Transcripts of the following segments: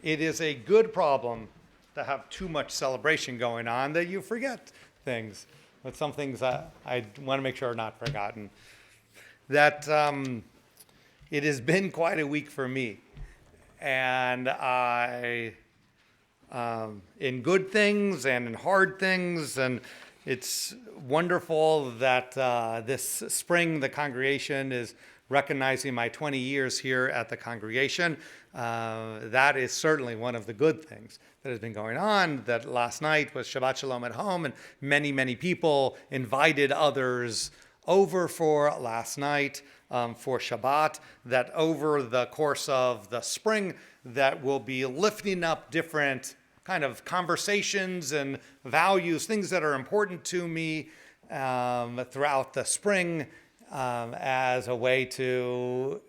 it is a good problem to have too much celebration going on that you forget things. But some things I want to make sure are not forgotten. That it has been quite a week for me. And I, in good things and in hard things, and it's wonderful that this spring the congregation is recognizing my 20 years here at the congregation. That is certainly one of the good things that has been going on. That last night was Shabbat Shalom at home, and many, many people invited others over for last night for Shabbat. That over the course of the spring, that will be lifting up different kind of conversations and values, things that are important to me throughout the spring, as a way to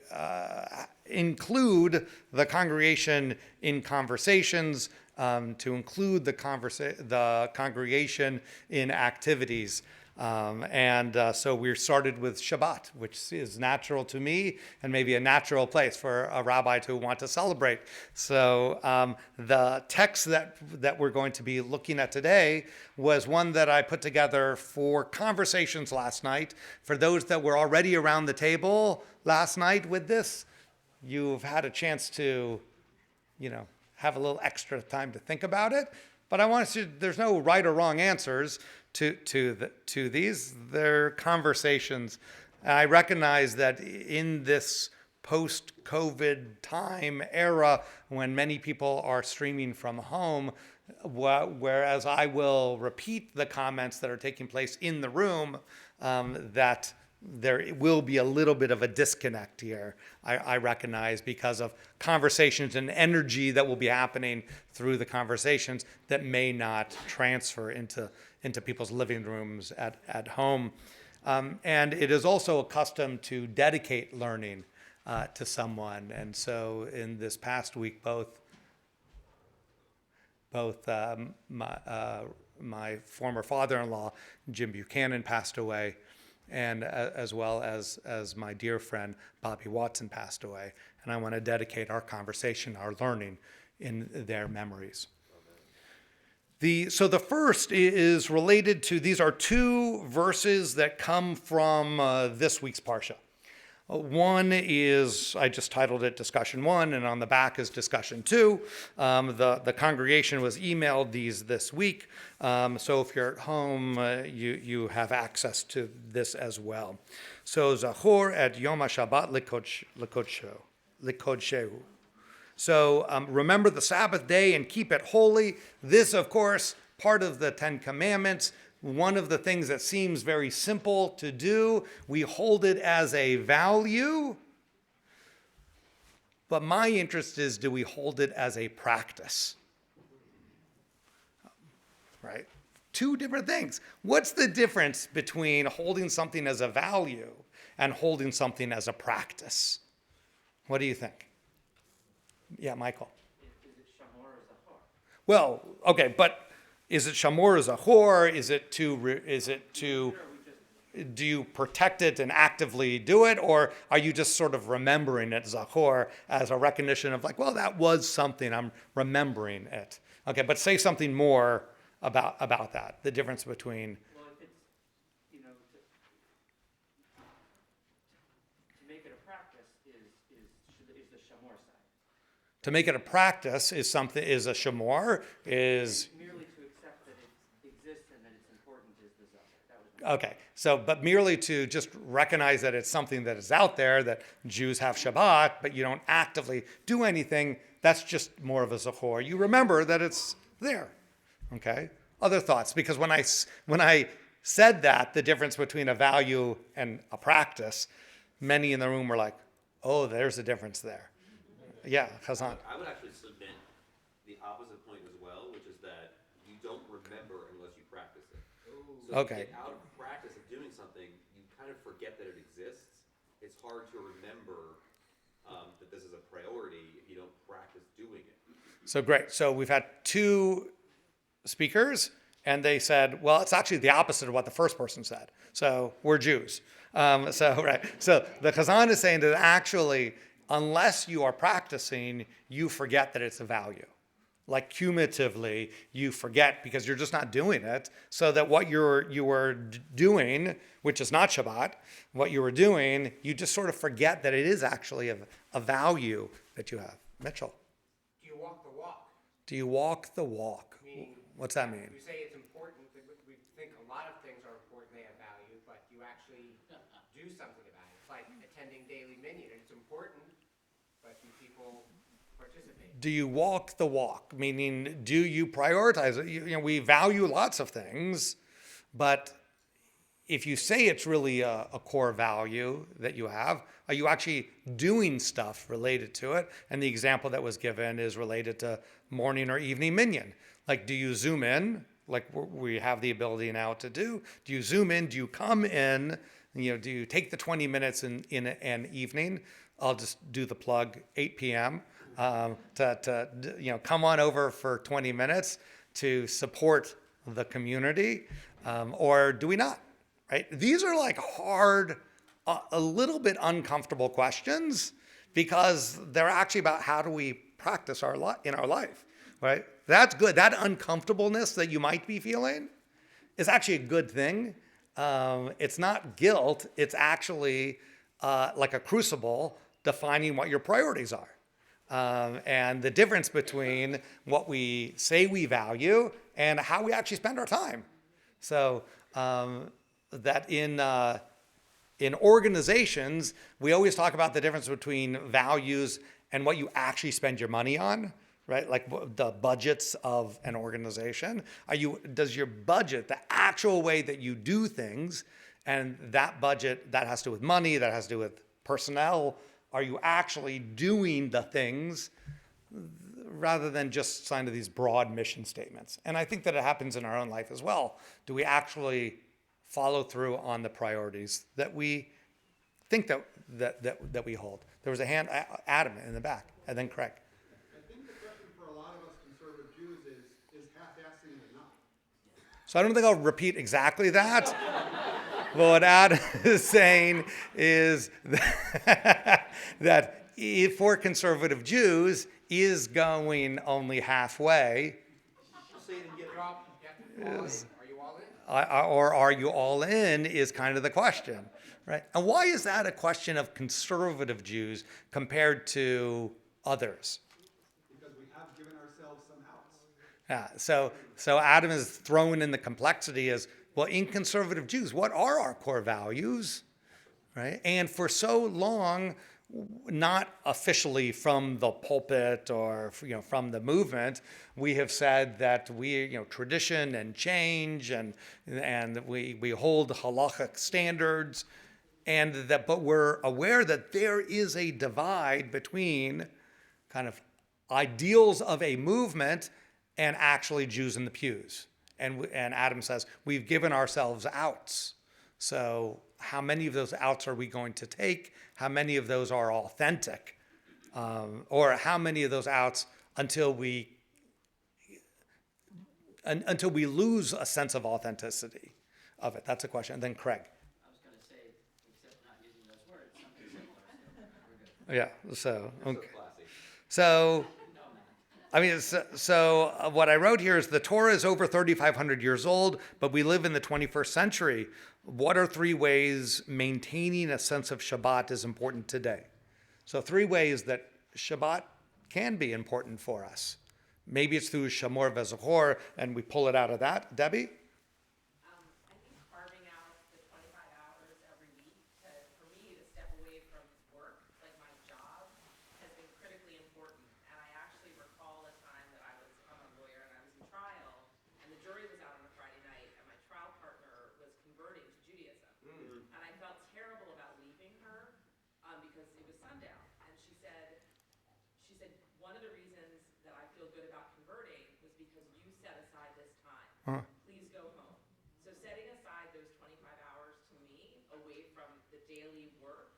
include the congregation in conversations, to include the congregation in activities. So we started with Shabbat, which is natural to me and maybe a natural place for a rabbi to want to celebrate. So the text that we're going to be looking at today was one that I put together for conversations last night. For those that were already around the table last night with this, you've had a chance to, have a little extra time to think about it. But I want to, there's no right or wrong answers to these. They're conversations. I recognize that in this post-COVID time era, when many people are streaming from home, whereas I will repeat the comments that are taking place in the room, that there will be a little bit of a disconnect here, I recognize, because of conversations and energy that will be happening through the conversations that may not transfer into people's living rooms at home. And it is also a custom to dedicate learning to someone. And so in this past week, both my former father-in-law, Jim Buchanan, passed away, and as well as my dear friend, Bobby Watson, passed away. And I want to dedicate our conversation, our learning, in their memories. So the first is related to, these are two verses that come from this week's Parsha. One is, I just titled it Discussion 1, and on the back is Discussion 2. The congregation was emailed these this week, so if you're at home, you have access to this as well. So, Zachor et Yom HaShabbat Likodsheu. So, remember the Sabbath day and keep it holy. This, of course, part of the Ten Commandments. One of the things that seems very simple to do, we hold it as a value. But my interest is, do we hold it as a practice? Right? Two different things. What's the difference between holding something as a value and holding something as a practice? What do you think? Yeah, Michael. Is it shamor or zachor? Well, okay, but is it shamor or zachor? Do you protect it and actively do it? Or are you just sort of remembering it, zachor, as a recognition of like, well, that was something, I'm remembering it. Okay, but say something more about that, the difference between. Well, if it's, to make it a practice is the shamor side. To make it a practice is a shamor, is. Merely to accept that it exists and that it's important is the zachor. Okay, but merely to just recognize that it's something that is out there, that Jews have Shabbat, but you don't actively do anything, that's just more of a zachor. You remember that it's there, okay? Other thoughts? Because when I said that, the difference between a value and a practice, many in the room were like, oh, there's a difference there. Yeah, Chazan. I would actually submit the opposite point as well, which is that you don't remember unless you practice it. So okay. If you get out of practice of doing something, you kind of forget that it exists. It's hard to remember that this is a priority if you don't practice doing it. So great. So we've had two speakers, and they said, well, it's actually the opposite of what the first person said. So we're Jews. So the Chazan is saying that actually unless you are practicing, you forget that it's a value. Like cumulatively, you forget because you're just not doing it. So that what you were doing, which is not Shabbat, what you were doing, you just sort of forget that it is actually a value that you have. Mitchell. Do you walk the walk? Do you walk the walk? Meaning, What's that mean? you say it's important. We think a lot of things are important, they have value, but you actually do something about it. It's like attending daily minyan. It's important, but do people participate? Do you walk the walk? Meaning, do you prioritize it? We value lots of things, but if you say it's really a core value that you have, are you actually doing stuff related to it? And the example that was given is related to morning or evening minyan. Like, do you zoom in, like we have the ability now to do? Do you zoom in? Do you come in? Do you take the 20 minutes in an evening? I'll just do the plug, 8 p.m. To come on over for 20 minutes to support the community, or do we not? Right? These are like hard, a little bit uncomfortable questions because they're actually about how do we practice in our life, right? That's good. That uncomfortableness that you might be feeling is actually a good thing. It's not guilt. It's actually like a crucible defining what your priorities are. And the difference between what we say we value and how we actually spend our time. So that in organizations, we always talk about the difference between values and what you actually spend your money on, right? Like the budgets of an organization. Does your budget, the actual way that you do things, and that budget, that has to do with money, that has to do with personnel, are you actually doing the things rather than just sign to these broad mission statements? And I think that it happens in our own life as well. Do we actually follow through on the priorities that we think that we hold? There was a hand, Adam in the back, and then Craig. I think the question for a lot of us conservative Jews is half-assing it enough? So I don't think I'll repeat exactly that. But what Adam is saying is that for conservative Jews, is going only halfway. Say it and get it off. Are you all in? Or are you all in is kind of the question, right? And why is that a question of conservative Jews compared to others? Because we have given ourselves some outs. Yeah, so Adam is throwing in the complexity as, well, in conservative Jews, what are our core values, right? And for so long, not officially from the pulpit or from the movement, we have said that we tradition and change and we hold halachic standards, but we're aware that there is a divide between kind of ideals of a movement and actually Jews in the pews. And Adam says we've given ourselves outs. So how many of those outs are we going to take? How many of those are authentic? Or how many of those outs until we lose a sense of authenticity of it? That's a question. And then Craig. I was gonna say, except not using those words, something similar, so we're good. Yeah. So okay. Classy. So I mean, so what I wrote here is the Torah is over 3,500 years old, but we live in the 21st century. What are 3 ways maintaining a sense of Shabbat is important today? So 3 ways that Shabbat can be important for us. Maybe it's through Shamor V'Zachor, and we pull it out of that. Debbie? I think carving out the 25 hours every week for me to step away from work, like my job, has been critically important. And I actually recall a time that I'm a lawyer and I was in trial, and the jury was out on a Friday night, and my trial partner was converting to Judaism. And I felt terrible about leaving her because it was sundown. And she said, one of the reasons that I feel good about converting was because you set aside this time. Please go home. So setting aside those 25 hours to me, away from the daily work,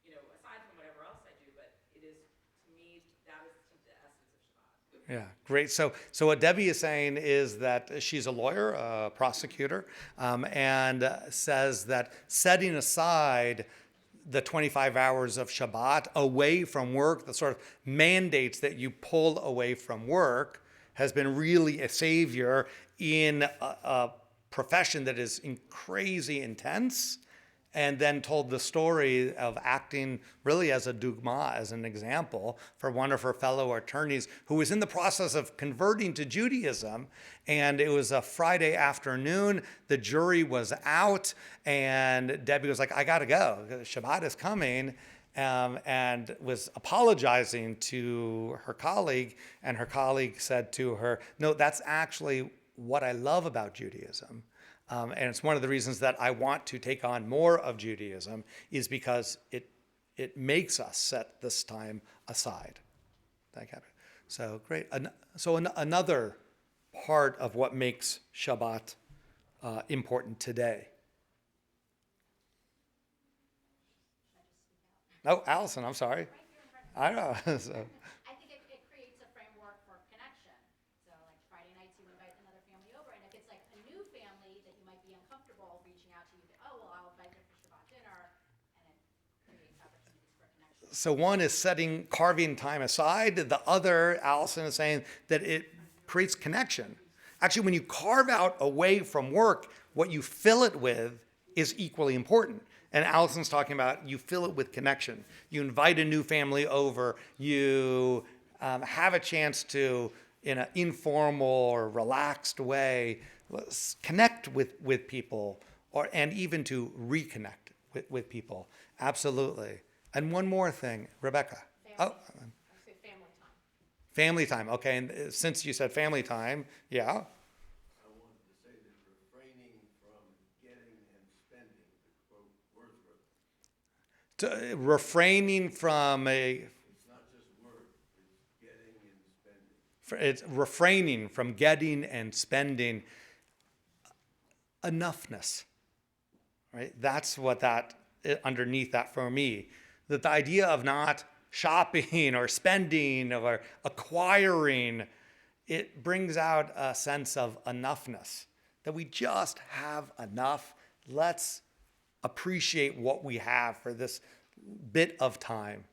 aside from whatever else I do, but it is, to me, that is the essence of Shabbat. Yeah, great. So what Debbie is saying is that she's a lawyer, a prosecutor, and says that setting aside the 25 hours of Shabbat away from work, the sort of mandates that you pull away from work, has been really a savior in a profession that is crazy intense, and then told the story of acting really as a dugma, as an example, for one of her fellow attorneys who was in the process of converting to Judaism. And it was a Friday afternoon, the jury was out, and Debbie was like, I gotta go, Shabbat is coming, and was apologizing to her colleague, and her colleague said to her, no, that's actually what I love about Judaism. And it's one of the reasons that I want to take on more of Judaism, is because it makes us set this time aside. So great. Another part of what makes Shabbat important today. Oh, Allison, I'm sorry. I know. So. I think it creates a framework for connection. So like Friday nights you invite another family over, and if it's like a new family that you might be uncomfortable reaching out to you, oh, well, I'll invite them for Shabbat dinner, and it creates opportunities for connection. So one is carving time aside. The other, Allison is saying that it creates connection. Actually, when you carve out away from work, what you fill it with is equally important. And Allison's talking about you fill it with connection. You invite a new family over. You have a chance to, in an informal or relaxed way, connect with people, and even to reconnect with people. Absolutely. And one more thing, Rebecca. I would say family time. Family time. Okay, and since you said family time, yeah. I wanted to say that refraining from getting and spending, to quote Wordsworth. Refraining from It's not just words, it's getting and spending. It's refraining from getting and spending. Enoughness, right? That's what underneath that for me. That the idea of not shopping or spending or acquiring, it brings out a sense of enoughness, that we just have enough. Let's appreciate what we have for this bit of time,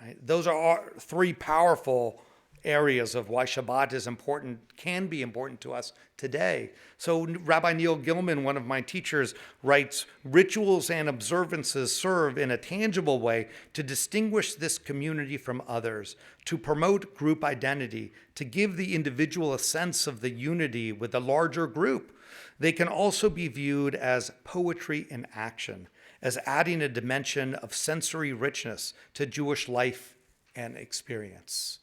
right? Those are our three powerful areas of why Shabbat is important, can be important to us today. So Rabbi Neil Gilman, one of my teachers, writes, rituals and observances serve in a tangible way to distinguish this community from others, to promote group identity, to give the individual a sense of the unity with the larger group. They can also be viewed as poetry in action, as adding a dimension of sensory richness to Jewish life and experience.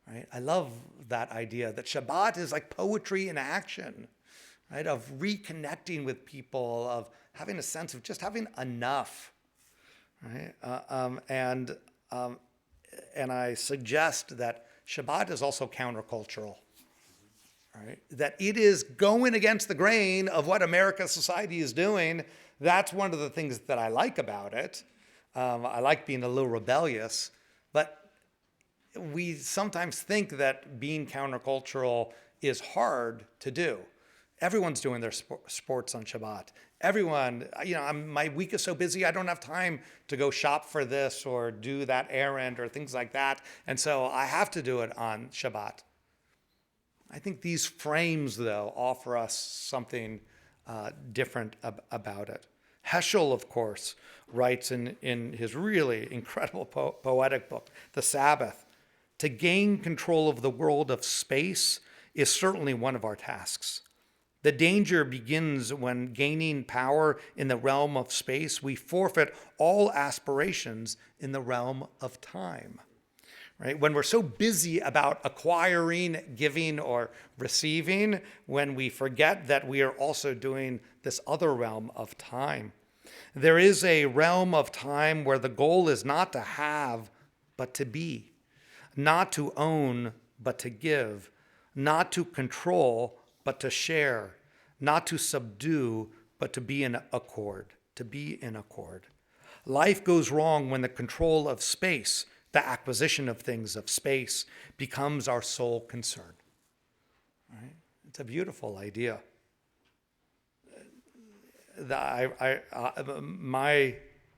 Right? I love that idea that Shabbat is like poetry in action, right? Of reconnecting with people, of having a sense of just having enough, right? And I suggest that Shabbat is also countercultural, right? That it is going against the grain of what America's society is doing. That's one of the things that I like about it. I like being a little rebellious, but we sometimes think that being countercultural is hard to do. Everyone's doing their sports on Shabbat. Everyone, my week is so busy, I don't have time to go shop for this or do that errand or things like that. And so I have to do it on Shabbat. I think these frames, though, offer us something different about it. Heschel, of course, writes in his really incredible poetic book, The Sabbath, to gain control of the world of space is certainly one of our tasks. The danger begins when, gaining power in the realm of space, we forfeit all aspirations in the realm of time. Right? When we're so busy about acquiring, giving, or receiving, when we forget that we are also doing this other realm of time. There is a realm of time where the goal is not to have, but to be. Not to own, but to give. Not to control, but to share. Not to subdue, but to be in accord. To be in accord. Life goes wrong when the control of space, the acquisition of things of space, becomes our sole concern. Right? It's a beautiful idea. My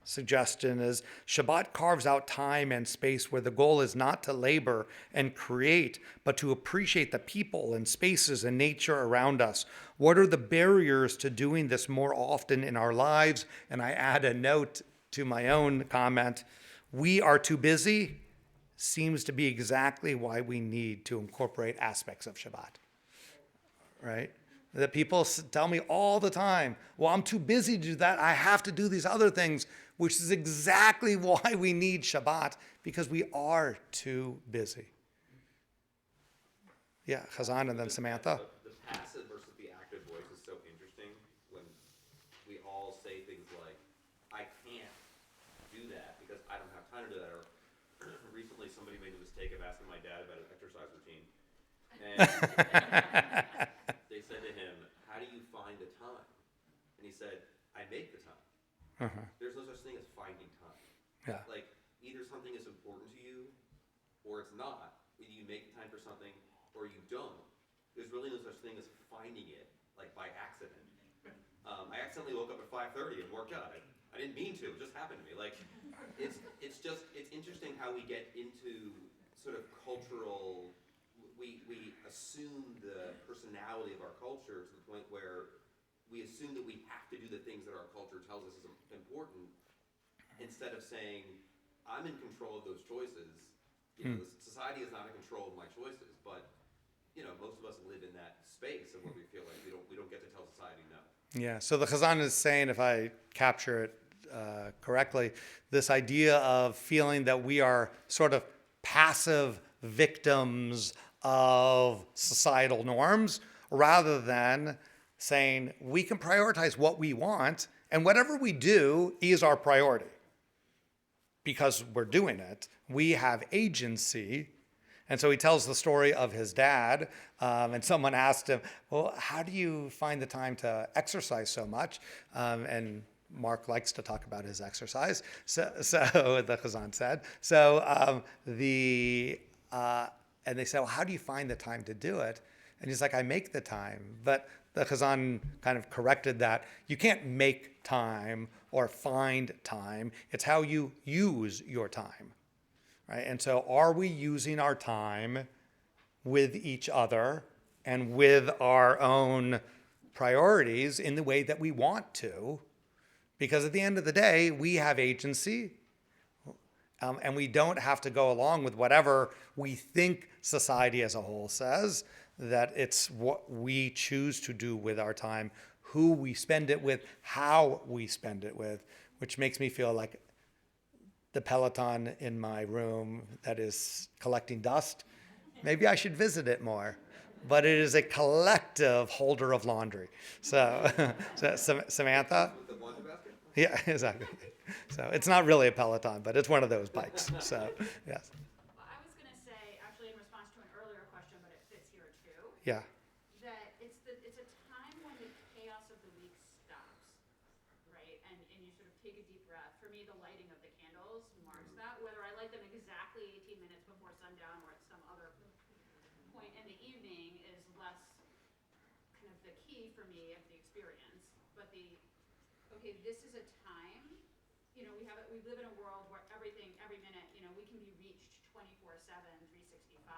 suggestion is Shabbat carves out time and space where the goal is not to labor and create, but to appreciate the people and spaces and nature around us. What are the barriers to doing this more often in our lives? And I add a note to my own comment. We are too busy seems to be exactly why we need to incorporate aspects of Shabbat, right? That people tell me all the time, well, I'm too busy to do that. I have to do these other things, which is exactly why we need Shabbat, because we are too busy. Yeah, Chazan and then Samantha. The passive versus the active voice is so interesting when we all say things like, I can't do that because I don't have time to do that. Or recently somebody made the mistake of asking my dad about his exercise routine. And they said to him, how do you find the time? And he said, I make the time. There's no such thing as finding time. Yeah. Like, either something is important to you or it's not. Either you make time for something or you don't. There's really no such thing as finding it, like by accident. I accidentally woke up at 5:30 and worked out. I didn't mean to, it just happened to me. Like, it's interesting how we get into sort of cultural, we assume the personality of our culture to the point where we assume that we have to do the things that our culture tells us is important, instead of saying, I'm in control of those choices. You know, society is not in control of my choices, but most of us live in that space of where we feel like we don't get to tell society no. Yeah, so the Chazan is saying, if I capture it correctly, this idea of feeling that we are sort of passive victims of societal norms, rather than saying we can prioritize what we want, and whatever we do is our priority. Because we're doing it, we have agency. And so he tells the story of his dad, and someone asked him, well, how do you find the time to exercise so much? And Mark likes to talk about his exercise, so the Chazan said. And they said, well, how do you find the time to do it? And he's like, I make the time. But the Chazan kind of corrected that. You can't make time or find time. It's how you use your time. Right? And so are we using our time with each other and with our own priorities in the way that we want to? Because at the end of the day, we have agency, and we don't have to go along with whatever we think society as a whole says, that it's what we choose to do with our time, who we spend it with, how we spend it with, which makes me feel like the Peloton in my room that is collecting dust. Maybe I should visit it more. But it is a collective holder of laundry. So Samantha? With the laundry basket? Yeah, exactly. So it's not really a Peloton, but it's one of those bikes. So, yes. Well, I was gonna say, actually in response to an earlier question, but it fits here too, Yeah. that it's a time when the chaos of the week stops, right? And you sort of take a deep breath. For me, the lighting of the candles marks that, whether I light them exactly 18 minutes before sundown or at some other point in the evening is less kind of the key for me of the experience. But this is a time, we live in a world where everything, every minute, we can be reached 24/7, 365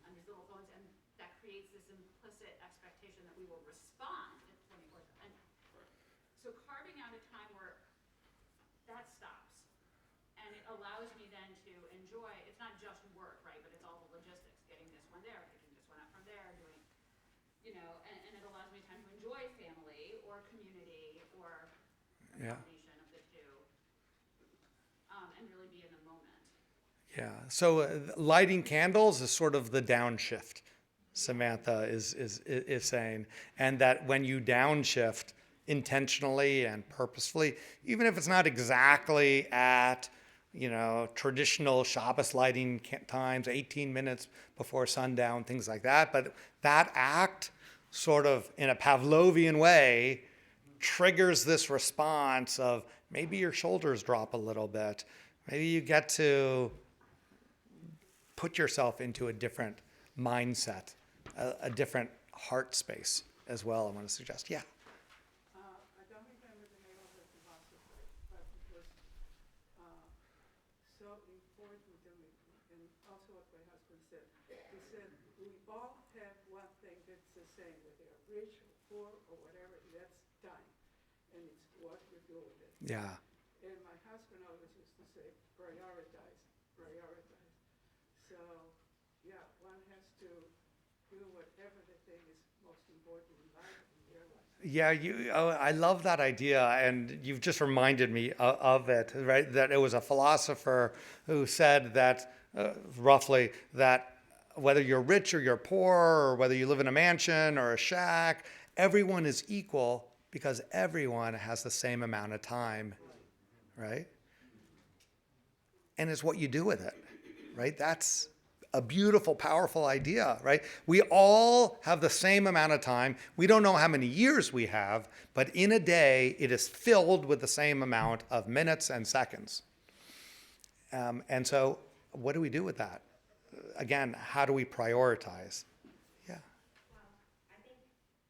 on these little phones, and that creates this implicit expectation that we will respond at 24/7. So carving out a time where that stops, and it allows me then to enjoy, it's not just work, right, but it's all the logistics, getting this one there, picking this one up from there, doing, and it allows me time to enjoy family or community or a Yeah. combination of the two, and really be in the moment. Yeah. So lighting candles is sort of the downshift, Samantha is saying. And that when you downshift intentionally and purposefully, even if it's not exactly at, traditional Shabbos lighting times, 18 minutes before sundown, things like that. But that act sort of in a Pavlovian way triggers this response of maybe your shoulders drop a little bit. Maybe you get to put yourself into a different mindset, a different heart space as well, I want to suggest. Yeah. I don't remember the name of the philosopher, but it was so important to me, and also what my husband said. He said, we all have one thing that's the same, whether you're rich or poor or whatever, that's time. And it's what you do with it. Yeah. And my husband always used to say, prioritize, prioritize. So, yeah, one has to do whatever they think is most important in life and their life. Yeah, I love that idea, and you've just reminded me of it, right? That it was a philosopher who said that, roughly, that whether you're rich or you're poor, or whether you live in a mansion or a shack, everyone is equal because everyone has the same amount of time, right? And it's what you do with it, right? That's a beautiful, powerful idea, right? We all have the same amount of time. We don't know how many years we have, but in a day, it is filled with the same amount of minutes and seconds. And so what do we do with that? Again, how do we prioritize? Yeah. Well, I think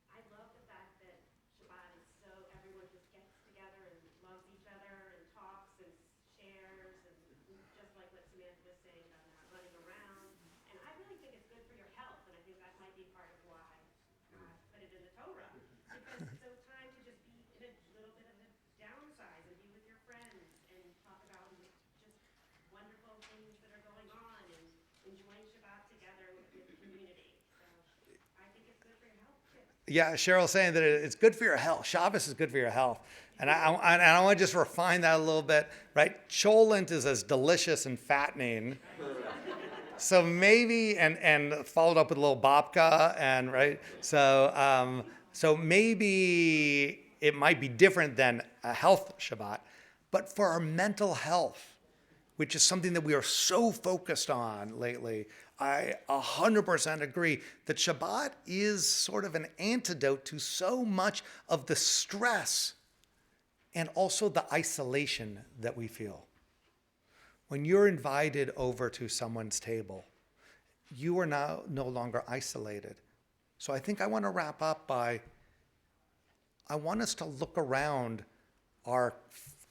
I love the fact that Shabbat is so everyone just gets together and loves each other and talks and shares, and just like what Samantha was saying about not running around. And I really think it's good for your health, and I think that might be part of why God put it in the Torah. Because it's so time to just be in a little bit of a downsize and be with your friends and talk about just wonderful things that are going on and enjoying Shabbat together with the community. So I think it's good for your health too. Yeah, Cheryl's saying that it's good for your health. Shabbos is good for your health. And I want to just refine that a little bit, right? Cholent is as delicious and fattening. So maybe, and followed up with a little babka, and right? So maybe it might be different than a health Shabbat, but for our mental health, which is something that we are so focused on lately, I 100% agree that Shabbat is sort of an antidote to so much of the stress and also the isolation that we feel. When you're invited over to someone's table, you are now no longer isolated. So I think I want to wrap up by, I want us to look around our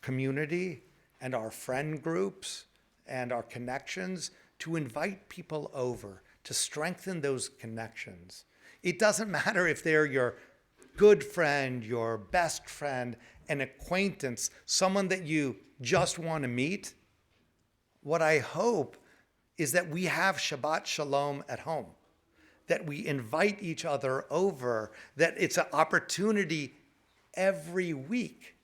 community and our friend groups and our connections to invite people over, to strengthen those connections. It doesn't matter if they're your good friend, your best friend, an acquaintance, someone that you just want to meet. What I hope is that we have Shabbat Shalom at home, that we invite each other over, that it's an opportunity every week,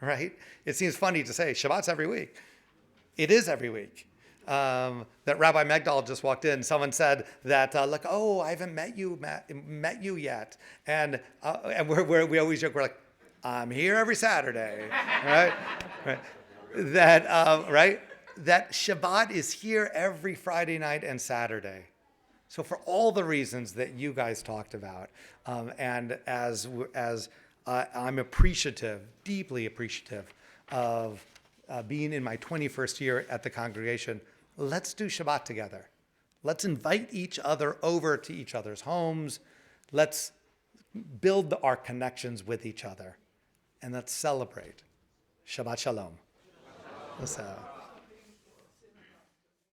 right? It seems funny to say Shabbat's every week. It is every week. That Rabbi Megdal just walked in. Someone said that, like, oh, I haven't met you yet. And we always joke, we're like, I'm here every Saturday, right? Right. That, right? That Shabbat is here every Friday night and Saturday. So for all the reasons that you guys talked about, and as I'm appreciative, deeply appreciative of being in my 21st year at the congregation, let's do Shabbat together. Let's invite each other over to each other's homes. Let's build our connections with each other. And let's celebrate. Shabbat Shalom. So.